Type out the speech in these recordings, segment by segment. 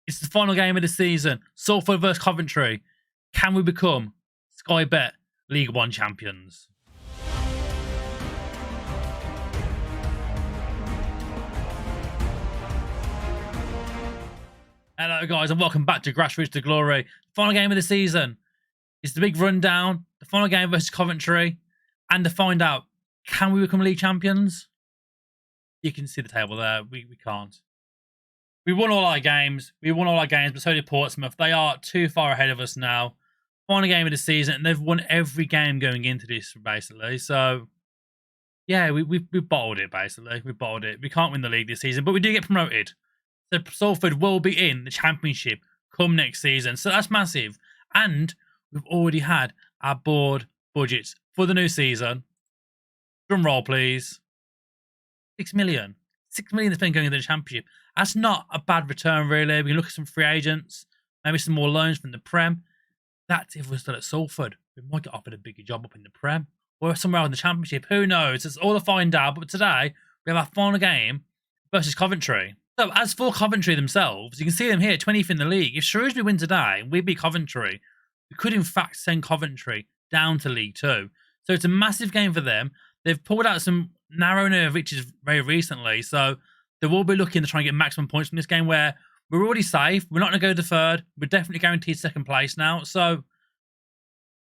It's the final game of the season. Salford versus Coventry. Can we become Sky Bet League One champions? Hello guys and welcome back to Grassroots to Glory. Final game of the season. It's the big rundown. The final game versus Coventry. And to find out, can we become league champions? You can see the table there. We can't. We won all our games. But so did Portsmouth. They are too far ahead of us now. Final game of the season, and they've won every game going into this, basically. So, yeah, we bottled it, basically. We bottled it. We can't win the league this season, but we do get promoted. So Salford will be in the Championship come next season. So that's massive. And we've already had our board budgets for the new season. Drum roll, please. 6 million. 6 million has been going into the Championship. That's not a bad return, really. We can look at some free agents, maybe some more loans from the Prem. That's if we're still at Salford. We might get offered a bigger job up in the Prem or somewhere in the Championship. Who knows? It's all to find out. But today, we have our final game versus Coventry. So, as for Coventry themselves, you can see them here, 20th in the league. If Shrewsbury win today and we beat Coventry, we could in fact send Coventry down to League Two. So, it's a massive game for them. They've pulled out some narrow victories very recently. So, they will be looking to try and get maximum points from this game where we're already safe. We're not going to go to third. We're definitely guaranteed second place now. So,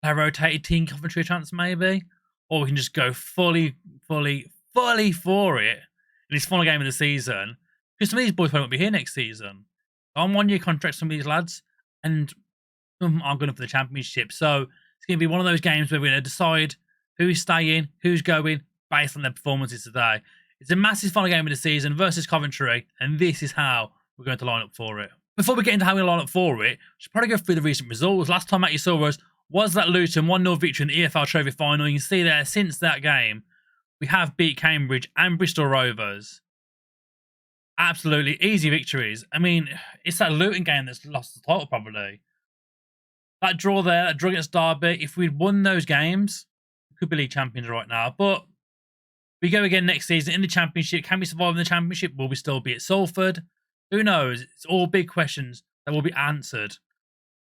a rotated team Coventry chance maybe. Or we can just go fully for it in this final game of the season. Because some of these boys probably won't be here next season. I'm 1 year contract some of these lads. And some are going for the Championship. So, it's going to be one of those games where we're going to decide who's staying, who's going, based on their performances today. It's a massive final game of the season versus Coventry, and this is how we're going to line up for it. Before we get into how we line up for it, we should probably go through the recent results. Last time out you saw us was that Luton 1-0 victory in the EFL Trophy final. You can see there, since that game, we have beat Cambridge and Bristol Rovers. Absolutely easy victories. I mean, it's that Luton game that's lost the title, probably. That draw there, that draw against Derby, if we'd won those games, we could be league champions right now. But we go again next season in the Championship. Can we survive in the Championship? Will we still be at Salford? Who knows? It's all big questions that will be answered.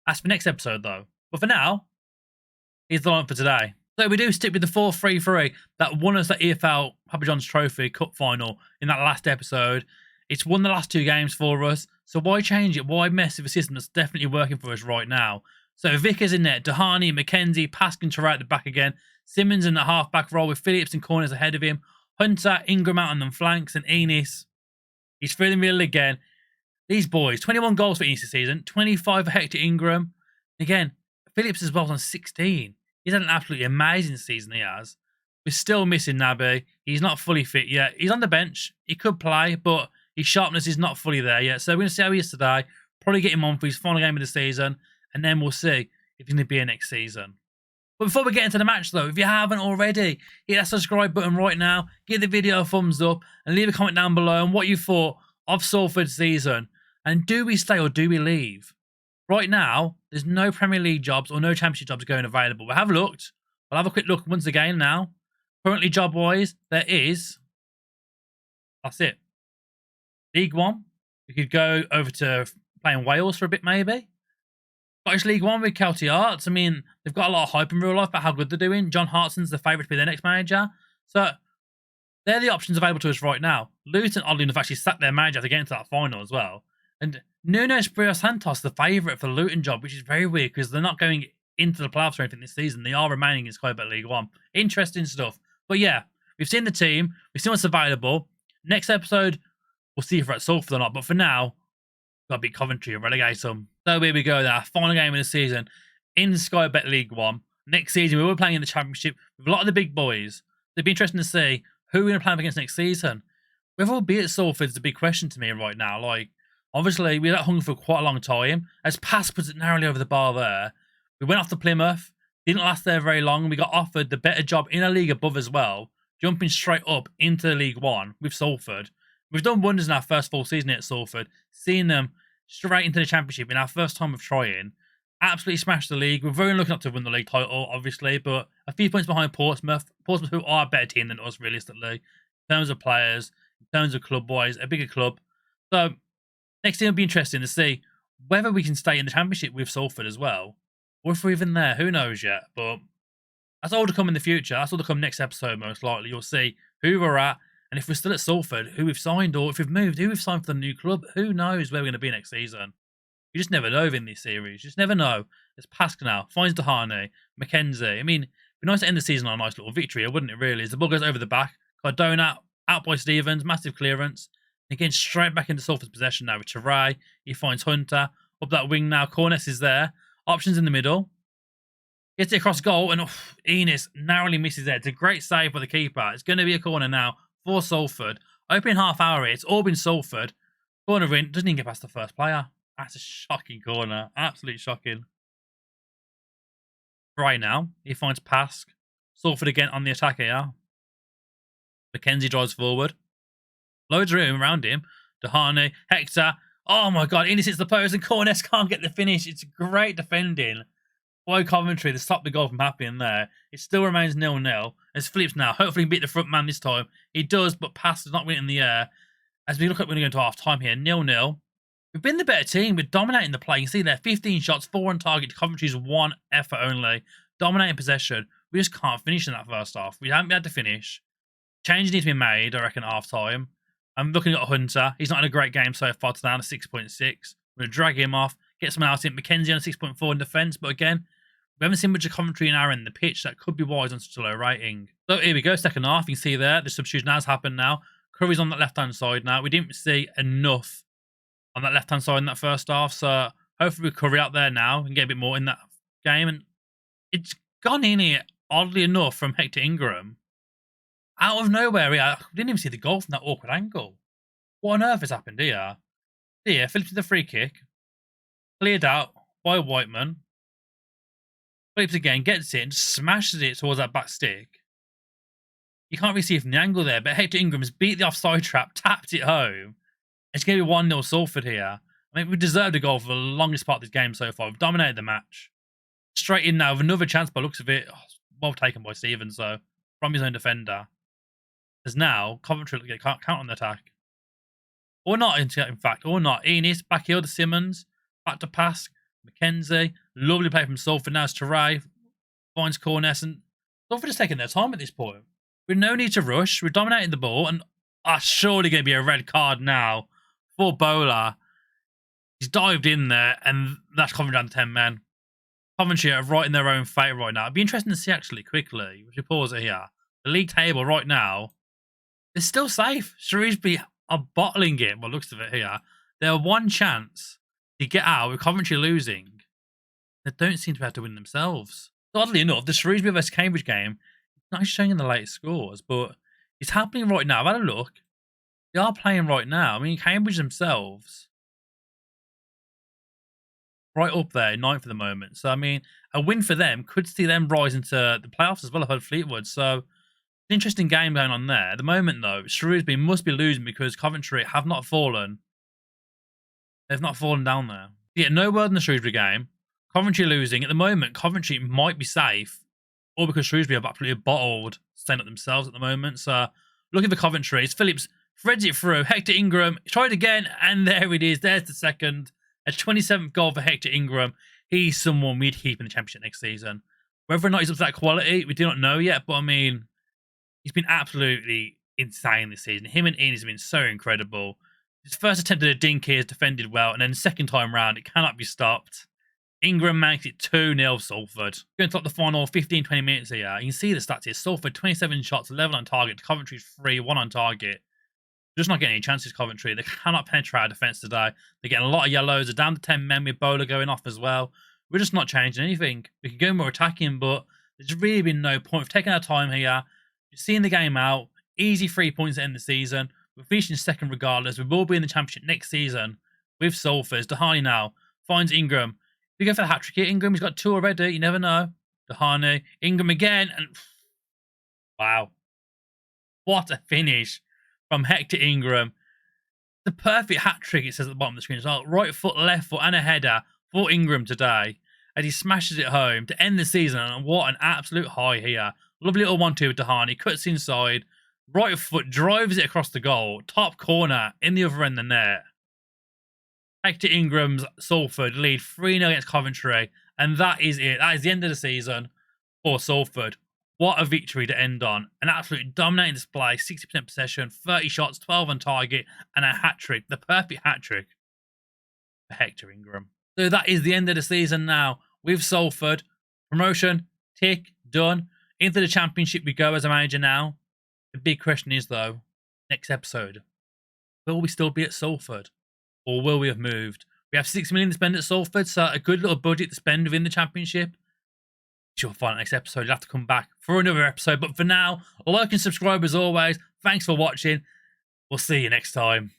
That's for next episode, though. But for now, here's the lineup for today. So we do stick with the 4-3-3 that won us that EFL Papa John's Trophy Cup final in that last episode. It's won the last two games for us. So why change it? Why mess with a system that's definitely working for us right now? So Vickers in net, Dehani, McKenzie, Paskin to right at the back again. Simmons in the half-back role with Phillips in corners ahead of him. Hunter, Ingram out on them flanks, and Enis. He's feeling real again. These boys, 21 goals for Enis this season, 25 for Hector Ingram. Again, Phillips as well on 16. He's had an absolutely amazing season, he has. We're still missing Naby. He's not fully fit yet. He's on the bench. He could play, but his sharpness is not fully there yet. So we're going to see how he is today. Probably get him on for his final game of the season, and then we'll see if he's going to be here next season. But before we get into the match, though, if you haven't already, hit that subscribe button right now, give the video a thumbs up, and leave a comment down below on what you thought of Salford's season. And do we stay or do we leave? Right now, there's no Premier League jobs or no Championship jobs going available. We have looked. We'll have a quick look once again now. Currently, job-wise, there is. That's it. League One. We could go over to playing Wales for a bit, maybe. Scottish League One with Kelty Arts. I mean, they've got a lot of hype in real life about how good they're doing. John Hartson's the favourite to be their next manager. So, they're the options available to us right now. Luton, oddly enough, actually sat their manager to get into that final as well. And Nuno Espirito Santos, the favourite for the Luton job, which is very weird because they're not going into the playoffs or anything this season. They are remaining in Sky Bet League One. Interesting stuff. But yeah, we've seen the team. We've seen what's available. Next episode, we'll see if we're at Salford or not. But for now, got to beat Coventry and relegate them. So here we go there. Final game of the season in Sky Bet League One. Next season, we will be playing in the Championship with a lot of the big boys. It'd be interesting to see who we're going to play against next season. Whether we'll be at Salford is a big question to me right now. Like, obviously, we were at Hungerford for quite a long time. As Pass puts it narrowly over the bar there. We went off to Plymouth. Didn't last there very long. We got offered the better job in a league above as well. Jumping straight up into League One with Salford. We've done wonders in our first full season at Salford. Seeing them straight into the Championship in our first time of trying. Absolutely smashed the league. We're very lucky not to win the league title, obviously, but a few points behind Portsmouth. Portsmouth, who are a better team than us, realistically, in terms of players, in terms of club-wise, a bigger club. So, next year will be interesting to see whether we can stay in the Championship with Salford as well, or if we're even there, who knows yet. But that's all to come in the future. That's all to come next episode, most likely. You'll see who we're at, and if we're still at Salford, who we've signed, or if we've moved, who we've signed for the new club. Who knows where we're going to be next season. You just never know in these series. You just never know. It's Pascal now, finds Dehane, McKenzie. I mean, it'd be nice to end the season on a nice little victory, wouldn't it, really? As the ball goes over the back, Cardona out by Stevens, massive clearance. Again, straight back into Salford's possession now with Teray. He finds Hunter. Up that wing now, Corness is there. Options in the middle. Gets it across goal, and Enos narrowly misses there. It's a great save by the keeper. It's going to be a corner now for Salford. Opening half hour here. It's all been Salford. Corner in. Doesn't even get past the first player. That's a shocking corner. Absolutely shocking. Right now, he finds Pask. Salford again on the attack here. McKenzie drives forward. Loads of room around him. Dehane, Hector. Oh my God, Enos hits the post and Corness can't get the finish. It's great defending. Boy, Coventry, they stopped the goal from happening there. It still remains 0-0. As Phillips now, hopefully he can beat the front man this time. He does, but Pask does not win it in the air. As we look up, we're going to go into half time here. 0-0. We've been the better team. We're dominating the play. You can see there, 15 shots, 4 on target. Coventry's 1 effort only. Dominating possession. We just can't finish in that first half. We haven't been able to finish. Changes need to be made, I reckon, at half time. I'm looking at Hunter. He's not in a great game so far today on a 6.6. We're going to drag him off, get someone else in. McKenzie on a 6.4 in defence. But again, we haven't seen much of Coventry in our end of the pitch. That could be wise on such a low rating. So here we go, second half. You can see there, the substitution has happened now. Curry's on that left-hand side now. We didn't see enough on that left-hand side in that first half. So hopefully we Curry out there now and get a bit more in that game. And it's gone in here, oddly enough, from Hector Ingram. Out of nowhere, we didn't even see the goal from that awkward angle. What on earth has happened here? Here, Phillips with the free kick. Cleared out by Whiteman. Phillips again gets it and smashes it towards that back stick. You can't really see it from the angle there, but Hector Ingram has beat the offside trap, tapped it home. It's going to be 1-0 Salford here. I mean, we deserved a goal for the longest part of this game so far. We've dominated the match. Straight in now with another chance by looks of it. Well taken by Stevens, though, from his own defender. As now, Coventry can't count on the attack. Or not, in fact, or not. Enos, back here to Simmons. Back to Pask. McKenzie. Lovely play from Salford. Now it's Teray. Finds Corness. And Salford is taking their time at this point. With no need to rush. We're dominating the ball. And surely going to be a red card now for Bowler. He's dived in there. And that's Coventry down to 10 men. Coventry are right in their own fate right now. It'd be interesting to see, actually, quickly. We should pause it here. The league table right now. It's still safe. Shrewsbury are bottling it, by the looks of it here. They are one chance to get out with Coventry losing. They don't seem to be able to win themselves. So oddly enough, the Shrewsbury vs Cambridge game is not showing in the latest scores, but it's happening right now. I've had a look. They are playing right now. I mean, Cambridge themselves, right up there, 9th for the moment. So, I mean, a win for them could see them rise into the playoffs as well. I've heard Fleetwood. So, interesting game going on there. At the moment, though, Shrewsbury must be losing because Coventry have not fallen. They've not fallen down there. Yeah, no word in the Shrewsbury game. Coventry losing. At the moment, Coventry might be safe, or because Shrewsbury have absolutely bottled staying up themselves at the moment. So, looking for Coventry. It's Phillips threads it through. Hector Ingram tried again, and there it is. There's the second. A 27th goal for Hector Ingram. He's someone we'd keep in the Championship next season. Whether or not he's up to that quality, we do not know yet. But, I mean, he's been absolutely insane this season. Him and Ian has been so incredible. His first attempt at a dink here is defended well, and then second time round, it cannot be stopped. Ingram makes it 2-0 Salford. Going to top the final 15-20 minutes here. You can see the stats here. Salford, 27 shots, 11 on target. Coventry's 3, 1 on target. Just not getting any chances, Coventry. They cannot penetrate our defence today. They're getting a lot of yellows. They're down to 10 men with Bowler going off as well. We're just not changing anything. We could go more attacking, but there's really been no point. We've taken our time here. You're seeing the game out. Easy 3 points to end the season. We're finishing second regardless. We will be in the Championship next season with Salford. Dehane now finds Ingram. We go for the hat-trick here. Ingram, he's got 2 already. You never know. Dehane. Ingram again. And wow. What a finish from Hector Ingram. The perfect hat-trick, it says at the bottom of the screen as well. Right foot, left foot, and a header for Ingram today. As he smashes it home to end the season. And what an absolute high here. Lovely little 1-2 with Dehane. Cuts inside. Right foot drives it across the goal. Top corner in the other end of the net. Hector Ingram's Salford lead 3-0 against Coventry. And that is it. That is the end of the season for Salford. What a victory to end on. An absolutely dominating display. 60% possession, 30 shots, 12 on target, and a hat-trick. The perfect hat-trick for Hector Ingram. So that is the end of the season now with Salford. Promotion, tick, done. Into the championship we go as a manager now. The big question is, though, next episode, will we still be at Salford? Or will we have moved? We have 6 million to spend at Salford, so a good little budget to spend within the championship. You'll find next episode. You'll have to come back for another episode. But for now, like and subscribe as always. Thanks for watching. We'll see you next time.